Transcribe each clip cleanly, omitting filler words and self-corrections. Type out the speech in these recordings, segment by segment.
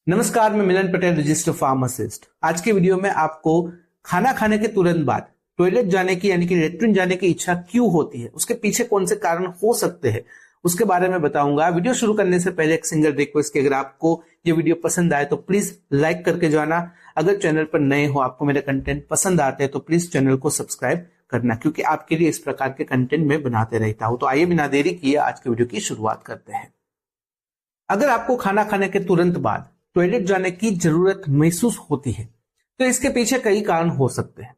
नमस्कार, मैं मिलन Patel, registered pharmacist. आज के वीडियो में आपको खाना खाने के तुरंत बाद टॉयलेट जाने की यानी कि लेट्रिन जाने की इच्छा क्यों होती है, उसके पीछे कौन से कारण हो सकते हैं, उसके बारे में बताऊंगा। वीडियो शुरू करने से पहले एक सिंगल रिक्वेस्ट कि अगर आपको ये वीडियो पसंद आए तो प्लीज लाइक करके जाना। अगर चैनल पर नए हो, आपको मेरे कंटेंट पसंद आते हैं तो प्लीज चैनल को सब्सक्राइब करना, क्योंकि आपके लिए इस प्रकार के कंटेंट मैं बनाते रहता हूं। तो आइए बिना देरी किए आज के वीडियो की शुरुआत करते हैं। अगर आपको खाना खाने के तुरंत बाद टॉयलेट जाने की जरूरत महसूस होती है तो इसके पीछे कई कारण हो सकते हैं।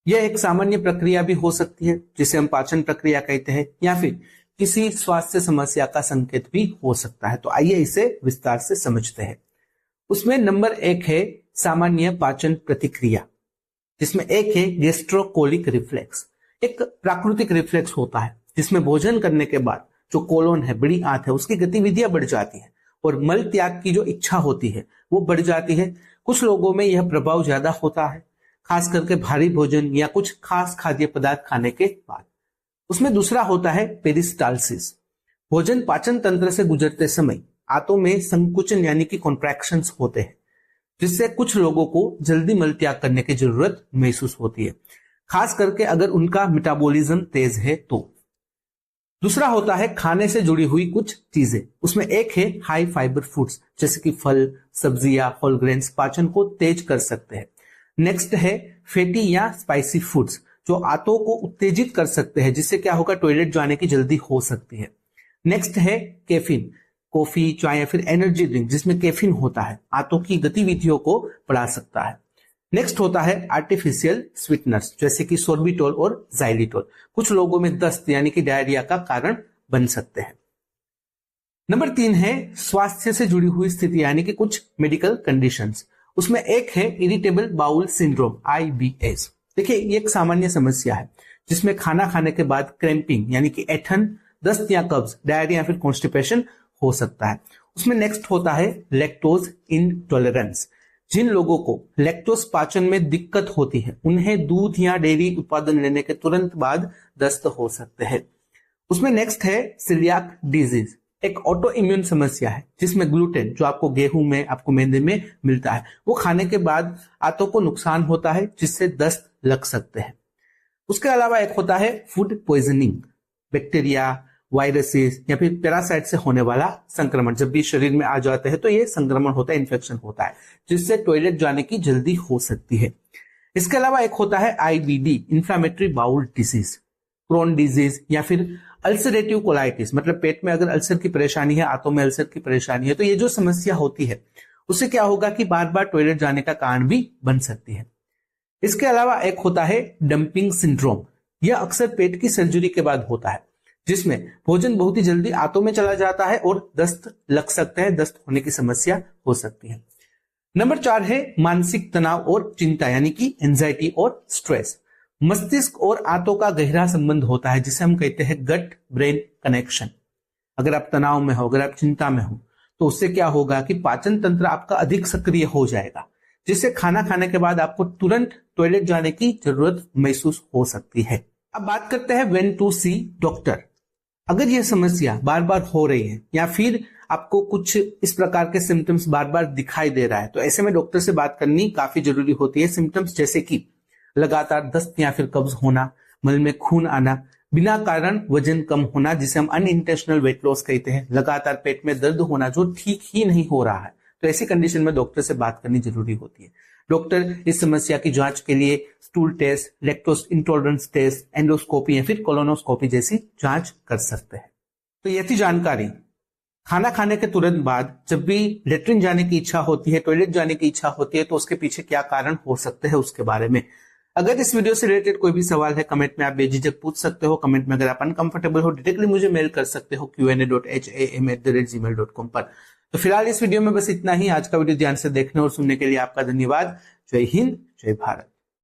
यह एक सामान्य प्रक्रिया भी हो सकती है जिसे हम पाचन प्रक्रिया कहते हैं, या फिर किसी स्वास्थ्य समस्या का संकेत भी हो सकता है। तो आइए इसे विस्तार से समझते हैं। उसमें नंबर 1 है सामान्य पाचन प्रतिक्रिया, जिसमें एक है गैस्ट्रोकोलिक रिफ्लेक्स। एक प्राकृतिक रिफ्लेक्स होता है जिसमें भोजन करने के बाद जो कोलोन है, बड़ी आंत है, उसकी गतिविधियां बढ़ जाती है और मल त्याग की जो इच्छा होती है वो बढ़ जाती है। कुछ लोगों में यह प्रभाव ज्यादा होता है, खास करके भारी भोजन या कुछ खास खाद्य पदार्थ खाने के बाद। उसमें दूसरा होता है पेरिस्टाल्सिस। भोजन पाचन तंत्र से गुजरते समय आंतों में संकुचन यानी कि कॉन्ट्रैक्शंस होते हैं, जिससे कुछ लोगों को जल्दी मल त्याग करने की जरूरत महसूस होती है, खास करके अगर उनका मेटाबॉलिज्म तेज है तो। दूसरा होता है खाने से जुड़ी हुई कुछ चीजें। उसमें एक है हाई फाइबर फूड्स, जैसे कि फल, सब्जियां, होल ग्रेन्स पाचन को तेज कर सकते हैं। नेक्स्ट है फैटी या स्पाइसी फूड्स, जो आंतों को उत्तेजित कर सकते हैं, जिससे क्या होगा, टॉयलेट जाने की जल्दी हो सकती है। नेक्स्ट है कैफीन, कॉफी, चाय या फिर एनर्जी ड्रिंक जिसमें कैफीन होता है, आंतों की गतिविधियों को बढ़ा सकता है। नेक्स्ट होता है आर्टिफिशियल स्वीटनर्स, जैसे कि सोर्बिटोल और जाइलिटोल, कुछ लोगों में दस्त यानी कि डायरिया का कारण बन सकते हैं। नंबर 3 है स्वास्थ्य से जुड़ी हुई स्थिति यानी कि कुछ मेडिकल कंडीशंस। उसमें एक है इरिटेबल बाउल सिंड्रोम, IBS। देखिए, ये एक सामान्य समस्या है जिसमें खाना खाने के बाद क्रैम्पिंग यानी कि ऐंठन, दस्त या कब्ज, डायरिया या फिर कॉन्स्टिपेशन हो सकता है। उसमें नेक्स्ट होता है लैक्टोज इंटॉलरेंस। जिन लोगों को लैक्टोज पाचन में दिक्कत होती है उन्हें दूध या डेयरी उत्पादन लेने के तुरंत बाद दस्त हो सकते हैं। उसमें नेक्स्ट है सीलियाक डिजीज, एक ऑटो इम्यून समस्या है जिसमें ग्लूटेन, जो आपको गेहूं में, आपको मैदे में मिलता है, वो खाने के बाद आंतों को नुकसान होता है, जिससे दस्त लग सकते हैं। उसके अलावा एक होता है फूड पॉइजनिंग, बैक्टीरिया, वायरसेस या फिर पैरासाइट से होने वाला संक्रमण जब भी शरीर में आ जाते हैं तो ये संक्रमण होता है, इन्फेक्शन होता है, जिससे टॉयलेट जाने की जल्दी हो सकती है। इसके अलावा एक होता है IBD, inflammatory bowel disease, Crohn disease या फिर अल्सरेटिव कोलाइटिस, मतलब पेट में अगर अल्सर की परेशानी है, आंतों में अल्सर की परेशानी है, तो ये जो समस्या होती है उससे क्या होगा कि बार बार टॉयलेट जाने का कारण भी बन सकती है। इसके अलावा एक होता है डंपिंग सिंड्रोम। यह अक्सर पेट की सर्जरी के बाद होता है, जिसमें भोजन बहुत ही जल्दी आंतों में चला जाता है और दस्त लग सकते हैं, दस्त होने की समस्या हो सकती है। नंबर 4 है मानसिक तनाव और चिंता यानी कि एंजाइटी और स्ट्रेस। मस्तिष्क और आंतों का गहरा संबंध होता है, जिसे हम कहते हैं गट ब्रेन कनेक्शन। अगर आप तनाव में हो, अगर आप चिंता में हो, तो उससे क्या होगा कि पाचन तंत्र आपका अधिक सक्रिय हो जाएगा, जिससे खाना खाने के बाद आपको तुरंत टॉयलेट जाने की जरूरत महसूस हो सकती है। अब बात करते हैं व्हेन टू सी डॉक्टर। अगर यह समस्या बार बार हो रही है या फिर आपको कुछ इस प्रकार के सिम्टम्स बार बार दिखाई दे रहा है, तो ऐसे में डॉक्टर से बात करनी काफी जरूरी होती है। सिम्टम्स जैसे कि लगातार दस्त या फिर कब्ज होना, मल में खून आना, बिना कारण वजन कम होना जिसे हम अनइंटेंशनल वेट लॉस कहते हैं, लगातार पेट में दर्द होना जो ठीक ही नहीं हो रहा है, तो ऐसी कंडीशन में डॉक्टर से बात करनी जरूरी होती है। डॉक्टर इस समस्या की जांच के लिए stool test, lactose intolerance test, endoscopy या फिर कोलोनोस्कोपी जैसी जांच कर सकते हैं। तो ये थी जानकारी खाना खाने के तुरंत बाद जब भी लेट्रिन जाने की इच्छा होती है, टॉयलेट जाने की इच्छा होती है, तो उसके पीछे क्या कारण हो सकते हैं उसके बारे में। अगर इस वीडियो से रिलेटेड कोई भी सवाल है, कमेंट में आप बेझिझक पूछ सकते हो। कमेंट में अगर आप अनकंफर्टेबल हो, डायरेक्टली मुझे मेल कर सकते हो qa.ham@gmail.com पर। तो फिलहाल इस वीडियो में बस इतना ही। आज का वीडियो ध्यान से देखने और सुनने के लिए आपका धन्यवाद। जय हिंद, जय भारत।